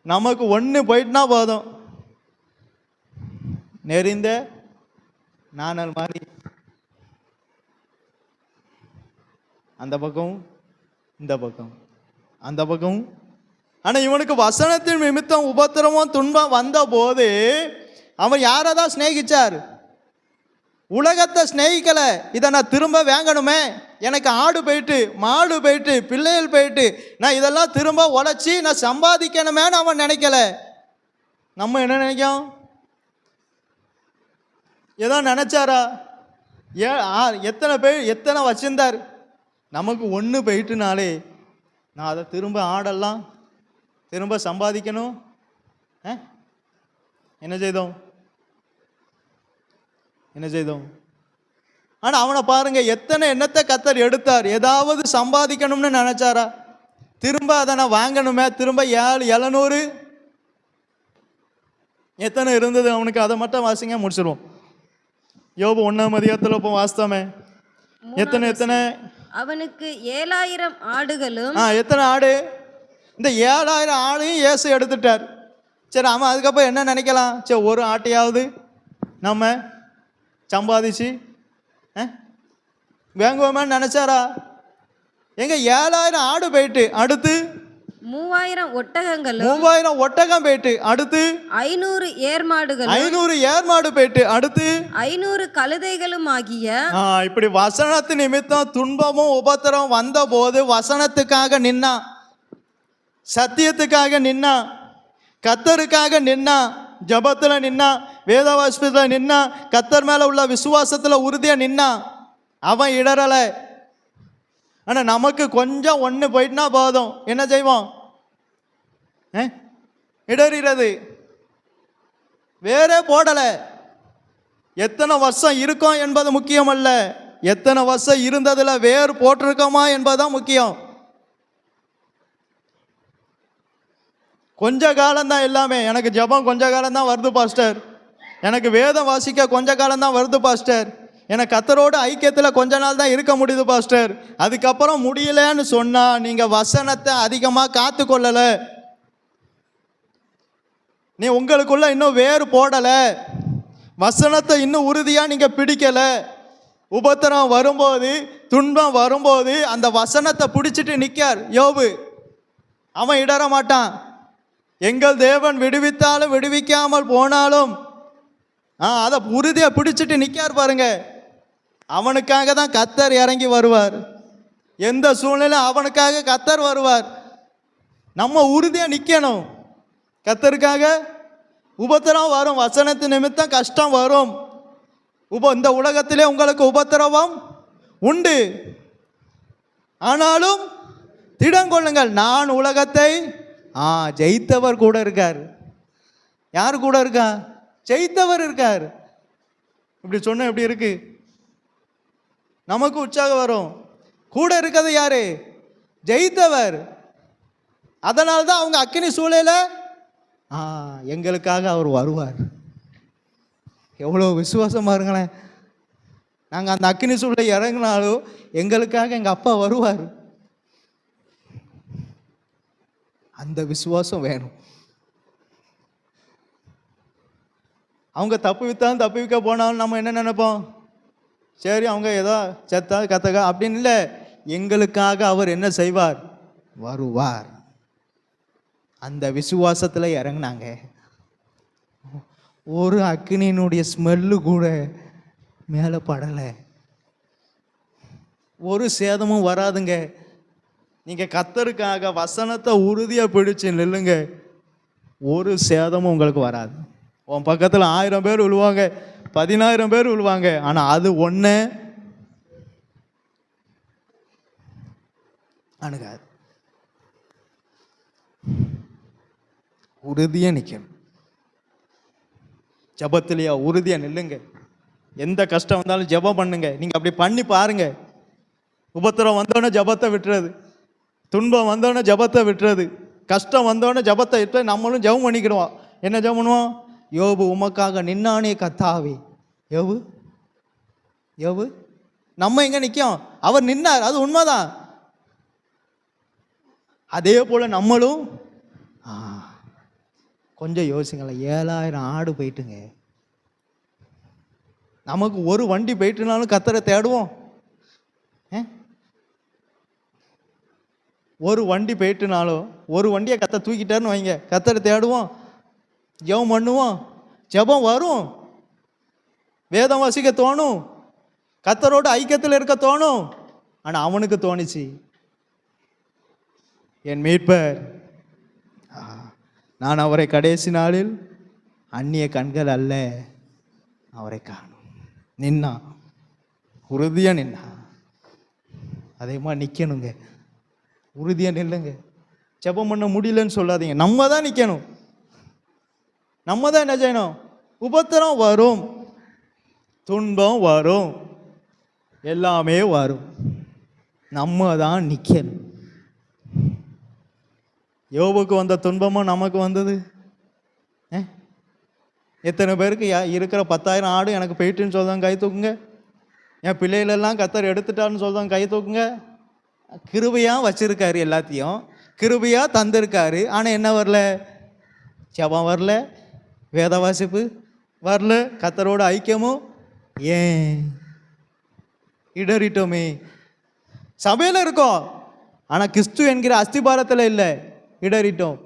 நமக்கு ஒன்று போயிட்டுனா போதும், நெறிந்த நானல் மாதிரி அந்த பக்கம் இந்த பக்கம் அந்த பக்கம். ஆனால் இவனுக்கு வசனத்தின் நிமித்தம் உபத்திரமும் துன்பம் வந்த போது அவன் யாரை தான் சிநேகிச்சார்? உலகத்தை ஸ்நேகிக்கல. இதை நான் திரும்ப வாங்கணுமே, எனக்கு ஆடு போயிட்டு மாடு போயிட்டு பிள்ளைகள் போயிட்டு நான் இதெல்லாம் திரும்ப உழைச்சி நான் சம்பாதிக்கணுமேன்னு அவன் நினைக்கல. நம்ம என்ன நினைக்கும்? ஏதோ நினைச்சாரா? எத்தனை பேர் எத்தனை வச்சிருந்தார்? நமக்கு ஒன்று போயிட்டுனாலே நான் அதை திரும்ப ஆடெல்லாம் திரும்ப சம்பாதிக்கணும். என்ன செய்தோம்? ஆனால் அவனை பாருங்க, எத்தனை எண்ணத்தை கர்த்தர் எடுத்தார். ஏதாவது சம்பாதிக்கணும்னு நினைச்சாரா? திரும்ப அதை நான் வாங்கணுமே, திரும்ப 700 எத்தனை இருந்தது அவனுக்கு? அதை மட்டும் வாசிங்க, முடிச்சிருவோம். யோபு 1ஆம் அதிகாரத்தில் இப்போ வாசித்தோமே, எத்தனை அவனுக்கு 7000 ஆடுகளும். எத்தனை ஆடு? இந்த 7000 ஆடையும் இயேசு எடுத்துட்டார். சரி, அவன் அதுக்கப்புறம் என்ன நினைக்கலாம்? சரி, ஒரு ஆட்டையாவது நம்ம சம்பாதிச்சு வாங்குவோமான்னு நினைச்சாரா? எங்க 7000 ஆடு போயிட்டு, அடுத்து 3000 ஒட்டகங்களும். 3000 ஒட்டகம் போயிட்டு, அடுத்து 500 ஏர்மாடுகள். 500 ஏர்மாடு போயிட்டு, அடுத்து 500 கழுதைகளும் ஆகிய. இப்படி வசனத்து நிமித்தம் துன்பமும் உபத்திரம் வந்த போது வசனத்துக்காக நின்னா, சத்தியத்துக்காக நின்னா, கர்த்தருக்காக நின்னா, ஜபத்தில் நின்னா, வேதவாசியத்தில் நின்னா, கர்த்தர் மேலே உள்ள விசுவாசத்தில் உறுதியாக நின்னா, அவன் இடறலை. ஆனால் நமக்கு கொஞ்சம் ஒன்று போயிட்டுனா போதும், என்ன செய்வோம்? இடறிறது. வேறே போடலை. எத்தனை வருஷம் இருக்கும் என்பது முக்கியம் அல்ல, எத்தனை வருஷம் இருந்ததில் வேறு போட்டிருக்கோமா என்பதுதான் முக்கியம். கொஞ்ச காலம்தான் எல்லாமே. எனக்கு ஜபம் கொஞ்ச காலம்தான் வருது பாஸ்டர், எனக்கு வேதம் வாசிக்க கொஞ்ச காலம்தான் வருது பாஸ்டர், எனக்கு கர்த்தரோட ஐக்கியத்தில் கொஞ்ச நாள் தான் இருக்க முடியுது பாஸ்டர், அதுக்கப்புறம் முடியலன்னு சொன்னால் நீங்கள் வசனத்தை அதிகமாக காத்து கொள்ளலை, நீ உங்களுக்குள்ள இன்னும் வேறு போடலை, வசனத்தை இன்னும் உறுதியாக நீங்கள் பிடிக்கலை. உபத்திரம் வரும்போது, துன்பம் வரும்போது அந்த வசனத்தை பிடிச்சிட்டு நிற்கார் யோபு. அவன் இடற மாட்டான். எங்கள் தேவன் விடுவித்தாலும் விடுவிக்காமல் போனாலும் அதை உறுதியாக பிடிச்சிட்டு நிற்கார் பாருங்க. அவனுக்காக தான் கர்த்தர் இறங்கி வருவார். எந்த சூழ்நிலை அவனுக்காக கர்த்தர் வருவார். நம்ம உறுதியாக நிற்கணும். கர்த்தருக்காக உபத்திரம் வரும், வசனத்து நிமித்தம் கஷ்டம் வரும். இந்த உலகத்திலே உங்களுக்கு உபத்திரவம் உண்டு, ஆனாலும் திடங்கொள்ளுங்கள், நான் உலகத்தை ஜெயித்தவர் கூட இருக்கார். யார் கூட இருக்கா? ஜெயித்தவர் இருக்கார். இப்படி சொன்ன எப்படி இருக்கு? நமக்கு உற்சாகம் வரும். கூட இருக்கிறது யாரு? ஜெயித்தவர். அதனால்தான் அவங்க அக்கினி சூளையில எங்களுக்காக அவர் வருவார். எவ்வளோ விசுவாசமா இருங்களேன். நாங்கள் அந்த அக்கினி சூளை இறங்கினாலும் எங்களுக்காக எங்கள் அப்பா வருவார். அந்த விசுவாசம் வேணும். அவங்க தப்பு வித்தாலும் தப்பு விற்க போனாலும் நம்ம என்ன நினைப்போம்? சரி, அவங்க ஏதோ செத்தா கத்தகா அப்படின்னு இல்லை, எங்களுக்காக அவர் என்ன செய்வார்? வருவார். அந்த விசுவாசத்தில் இறங்கினாங்க. ஒரு அக்னியினுடைய ஸ்மெல்லு கூட மேலே படலை. ஒரு சேதமும் வராதுங்க. நீங்கள் கர்த்தருக்காக வசனத்தை உறுதியாக பிடிச்சு நில்லுங்க, ஒரு சேதமும் உங்களுக்கு வராது. உன் பக்கத்தில் 1000 பேர் விழுவாங்க, 10000 பேர் விழுவாங்க, ஆனால் அது ஒன்று அணுகாது. உறுதியாக நிற்கணும். ஜபத்திலையா உறுதியாக நில்லுங்க. எந்த கஷ்டம் வந்தாலும் ஜபம் பண்ணுங்க. நீங்கள் அப்படி பண்ணி பாருங்க. உபத்திரம் வந்தோடனே ஜபத்தை விட்டுறது, துன்பம் வந்தோடனே ஜபத்தை விட்டுறது, கஷ்டம் வந்தோடனே ஜபத்தை விட்டு நம்மளும் ஜபம் பண்ணிக்கிடுவோம். என்ன ஜபம் பண்ணுவோம்? யோபு உமக்காக நின்னானே கத்தாவே. யோபு நம்ம எங்கே நிற்கும்? அவர் நின்னார், அது உண்மைதான். அதே போல் நம்மளும் கொஞ்சம் யோசிங்களேன். 7000 ஆடு போயிட்டுங்க. நமக்கு ஒரு வண்டி போயிட்டுனாலும் கர்த்தரை தேடுவோம். ஒரு வண்டி போயிட்டுனாலும், ஒரு வண்டியை கர்த்தர் தூக்கிட்டாருன்னு வைங்க, கர்த்தரை தேடுவோம், ஜெபம் பண்ணுவோம், ஜெபம் வரும். வேதம் வாசிக்க தோணும், கர்த்தரோட ஐக்கியத்தில் இருக்க தோணும். ஆனால் அவனுக்கு தோணுச்சு, என் மீட்பர், நான் அவரை கடைசி நாளில் அந்நிய கண்கள் அல்ல அவரை காணும். நின்னா, உறுதியாக நின்னா. அதே மாதிரி நிற்கணுங்க, உறுதியாக நில்லுங்க. ஜெபம் பண்ண முடியலன்னு சொல்லாதீங்க. நம்ம தான் நிற்கணும். நம்ம தான் என்ன செய்யணும்? உபத்திரம் வரும், துன்பம் வரும், எல்லாமே வரும். நம்ம தான் நிற்கணும். யோபுக்கு வந்த துன்பமும் நமக்கு வந்தது. எத்தனை பேருக்கு இருக்கிற 10,000 ஆடு எனக்கு போயிட்டுன்னு சொல்லுவாங்க, கை தூக்குங்க. என் பிள்ளைகளெல்லாம் கர்த்தர் எடுத்துட்டான்னு சொல்லுவாங்க, கை தூக்குங்க. கிருபையாக வச்சிருக்காரு, எல்லாத்தையும் கிருபையாக தந்திருக்காரு. ஆனால் என்ன வரல? ஜெபம் வரல, வேத வாசிப்பு வரல, கர்த்தரோட ஐக்கியமும் ஏன் இடறிட்டோமே. சபையில் இருக்கோம், ஆனால் கிறிஸ்து என்கிற அஸ்திபாரத்தில் இல்லை. இடறிட்டோம்.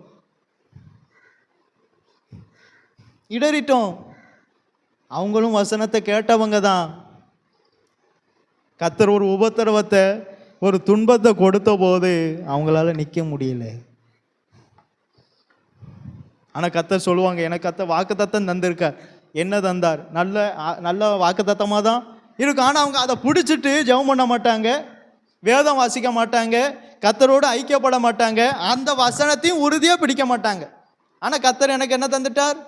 அவங்களும் வசனத்தை கேட்டவங்க தான். கர்த்தர் ஒரு உபத்திரவத்தை, ஒரு துன்பத்தை கொடுத்த போது அவங்களால நிற்க முடியல. ஆனால் கர்த்தர் சொல்லுவாங்க, எனக்கு கர்த்தர் வாக்குத்தத்தம் தந்திருக்கார். என்ன தந்தார்? நல்ல வாக்குத்தத்தமாக தான் இருக்கும். ஆனால் அவங்க அதை பிடிச்சிட்டு ஜெபம் பண்ண மாட்டாங்க, வேதம் வாசிக்க மாட்டாங்க, கர்த்தரோடு ஐக்கியப்பட மாட்டாங்க, அந்த வசனத்தையும் உறுதியாக பிடிக்க மாட்டாங்க. ஆனால் கர்த்தர் எனக்கு என்ன தந்துட்டார்?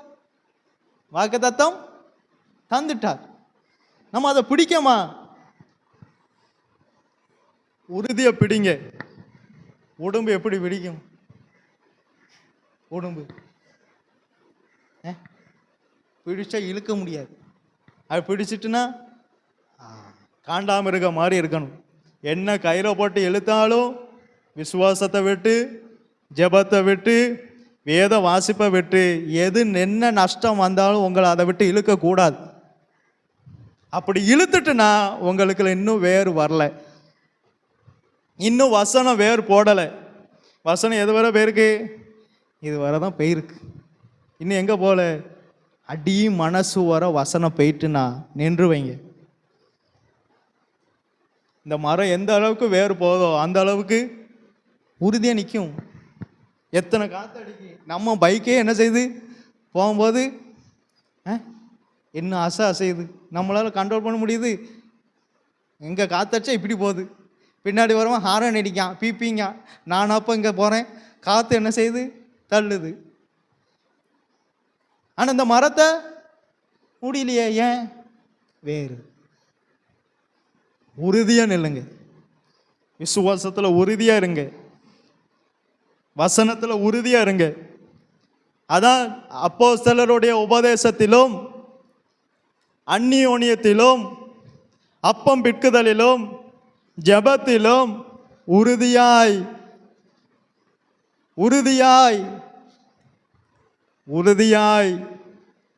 வாக்குத்தத்தம் தந்துட்டார். நம்ம அதை பிடிக்கமா? உறுதியை பிடிங்க. உடம்பு எப்படி பிடிக்கும்? உடம்பு பிடிச்சா இழுக்க முடியாது. அது பிடிச்சிட்டுனா காண்டாமிருக மாதிரி இருக்கணும். என்ன கையில் போட்டு இழுத்தாலும் விசுவாசத்தை விட்டு, ஜெபத்தை விட்டு, வேத வாசிப்பை விட்டு, எது என்ன நஷ்டம் வந்தாலும் உங்களை அதை விட்டு இழுக்கக்கூடாது. அப்படி இழுத்துட்டுனா உங்களுக்கு இன்னும் வேறு வரல, இன்னும் வசனம் வேறு போடலை. வசனம் எது வரை போயிருக்கு? இது வரை தான் போயிருக்கு. இன்னும் எங்கே போல? அடி மனசு வர வசனம் போயிட்டுனா நின்று வைங்க. இந்த மரம் எந்த அளவுக்கு வேறு போதோ அந்த அளவுக்கு உறுதியாக நிற்கும். எத்தனை காற்றடிக்கு நம்ம பைக்கே என்ன செய்யுது? போகும்போது என்ன அசையுது, நம்மளால் கண்ட்ரோல் பண்ண முடியுது? எங்கே காற்றடிச்சா இப்படி போகுது, பின்னாடி வரவன் ஹாரன் அடிக்கான், பீப்பிங்க. நான் அப்போ இங்கே போகிறேன், காற்று என்ன செய்யுது? தள்ளுது. ஆனால் இந்த மரத்தை முடியலையே, ஏன்? வேறு. உறுதியாக நில்லுங்க, விசுவாசத்தில் உறுதியாக இருங்க, வசனத்தில் உறுதியாக இருங்க. அதான் அப்போஸ்தலருடைய உபதேசத்திலும், அந்நியோனியத்திலும், அப்பம் பிட்குதலிலும், ஜெபத்திலும் உறுதியாய் உறுதியாய் உறுதியாய்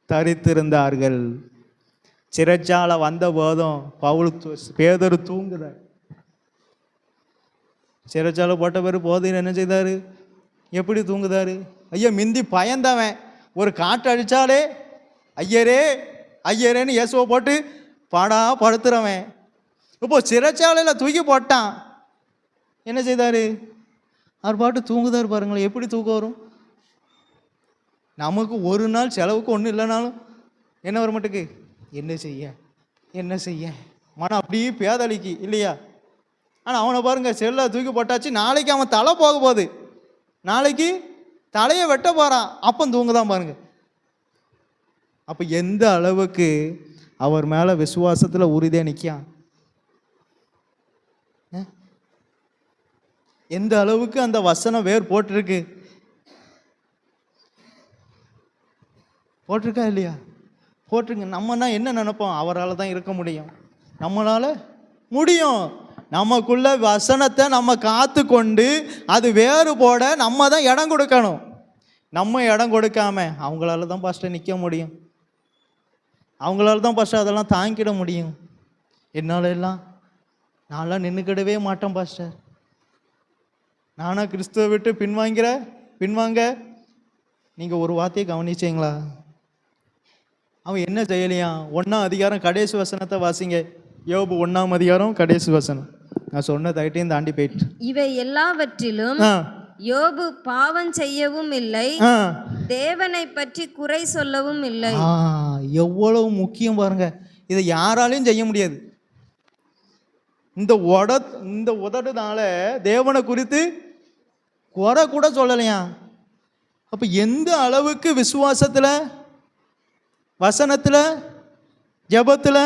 தரித்திருந்தார்கள். சிறைச்சாலை வந்த போதும் பேதுரு தூங்குதார். சிறைச்சாலை போட்ட பேர் போதையில் என்ன செய்தார்? எப்படி தூங்குதார்? ஐயா, மிந்தி பயந்தவன் ஒரு காற்று அடித்தாலே ஐயரே ஐயரேன்னு இயேசுவை போட்டு பாடா படுத்துறவன் இப்போ சிறைச்சாலையில் தூக்கி போட்டான். என்ன செய்தார்? அவர் பாட்டு தூங்குதார். பாருங்களேன், எப்படி தூக்கம் வரும்? நமக்கு ஒரு நாள் செலவுக்கு ஒன்றும் இல்லைனாலும் என்ன வர மாட்டேக்கு? என்ன செய்ய என்ன செய்ய மனம் அப்படியே பேதலிக்கு இல்லையா? ஆனால் அவனை பாருங்க, செல்லை தூக்கி போட்டாச்சு, நாளைக்கு அவன் தலை போக போகுது, நாளைக்கு தலையை வெட்ட போகிறான், அப்போ தூங்குதான் பாருங்க. அப்போ எந்த அளவுக்கு அவர் மேலே விசுவாசத்தில் உறுதியாக நிற்கான், எந்த அளவுக்கு அந்த வசனம் வேர் போட்டிருக்கு, போட்டிருக்கா இல்லையா? போட்டிருங்க. நம்மனா என்ன நினைப்போம்? அவரால் தான் இருக்க முடியும், நம்மளால் முடியும். நமக்குள்ள வசனத்தை நம்ம காத்து கொண்டு அது வேறு போட நம்ம தான் இடம் கொடுக்கணும். நம்ம இடம் கொடுக்காம அவங்களால தான் ஃபஸ்ட்டு நிற்க முடியும், அவங்களால தான் ஃபஸ்ட்டு அதெல்லாம் தாங்கிட முடியும். என்னால் எல்லாம் நான்லாம் நின்றுக்கிடவே மாட்டேன் பாஸ்டர். நானா கிறிஸ்துவை விட்டு பின்வாங்க. நீங்கள் ஒரு வார்த்தையை கவனிச்சிங்களா? அவன் என்ன செய்யலையாம்? 1ஆம் அதிகாரம் கடைசி வசனத்தை வாசிங்க. யோபு 1ஆம் அதிகாரம் கடைசி வசனம். நான் சொன்ன தைட்டையும் தாண்டி போயிட்டு. இவை எல்லாவற்றிலும் ஆ யோபு பாவம் செய்யவும் இல்லை, ஆ தேவனை பற்றி குறை சொல்லவும் இல்லை. எவ்வளவு முக்கியம் பாருங்க. இதை யாராலையும் செய்ய முடியாது. இந்த உதடுனால தேவனை குறித்து குறை கூட சொல்லலையா? அப்ப எந்த அளவுக்கு விசுவாசத்துல, வசனத்துல, ஜெபத்துல,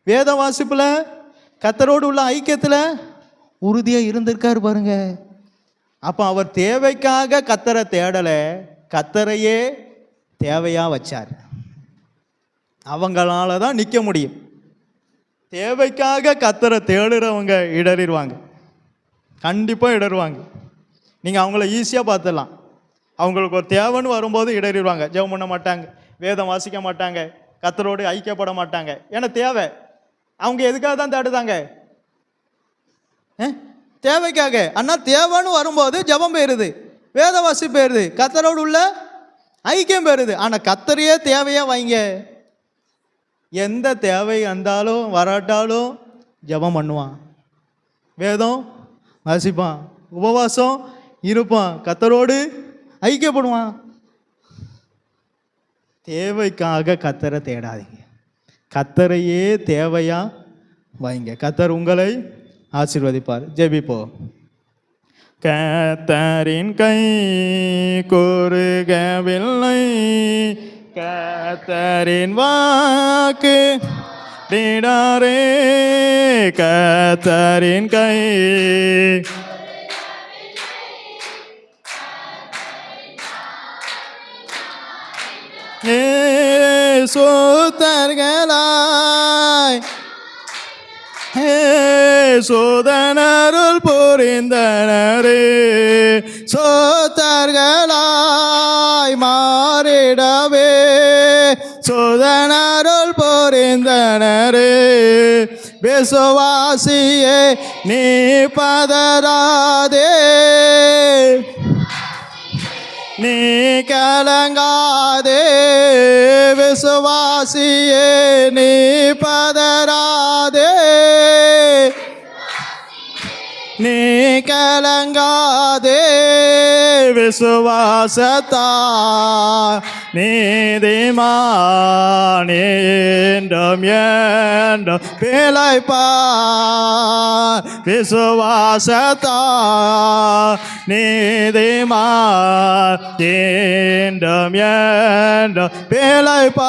வேத வாசிப்புல, கர்த்தரோடு உள்ள ஐக்கியத்துல உறுதியா இருந்திருக்காரு பாருங்க. அப்ப அவர் தேவைக்காக கர்த்தரை தேடல, கர்த்தரையே தேவையா வச்சார். அவங்களால தான் நிற்க முடியும். தேவைக்காக கர்த்தரை தேடுறவங்க இடறிடுவாங்க, கண்டிப்பாக இடறுவாங்க. நீங்கள் அவங்கள ஈஸியாக பார்த்துடலாம். அவங்களுக்கு ஒரு தேவைன்னு வரும்போது இடறிடுவாங்க. ஜெபம் பண்ண மாட்டாங்க, வேதம் வாசிக்க மாட்டாங்க, கர்த்தரோடு ஐக்கியப்பட மாட்டாங்க. ஏன்னா தேவை. அவங்க எதுக்காக தான் தேடுதாங்க? தேவைக்காக. ஆனால் தேவைன்னு வரும்போது ஜெபம் போயிடுது, வேத வாசி போயிடுது, கர்த்தரோடு உள்ள ஐக்கியம் போயிடுது. ஆனால் கர்த்தரையே தேவையாக வைங்க. எந்த தேவை வந்தாலும் வராட்டாலும் ஜெபம் பண்ணுவான், வேதம் வாசிப்பான், உபவாசம் இருப்பான், கர்த்தரோடு ஐக்கியப்படுவான். தேவைக்காக கர்த்தரை தேடாதீங்க, கர்த்தரையே தேவையா வைங்க. கர்த்தர் உங்களை ஆசீர்வதிப்பார். ஜெபிப்போம். கர்த்தரின் கை குறுகவில்லை, கர்த்தரின் வாக்கு விடாரே, கர்த்தரின் கை சோதர்களாய் சோதனருள் புரிந்தனரே, சோதர்களாய் மாறிடவே சோதனருள் புரிந்தனரே. விசுவாசியே நீ பதறாதே, நீ கலங்காதே. விசுவாசியே நீ பதறாதே, நீ கலங்காதே. விசுவாசத்தா நீதிமான் என்றும் என்றும் பிழைப்பார். விசுவாசத்தா நீதிமான் என்றும் என்றும் பிழைப்பார்.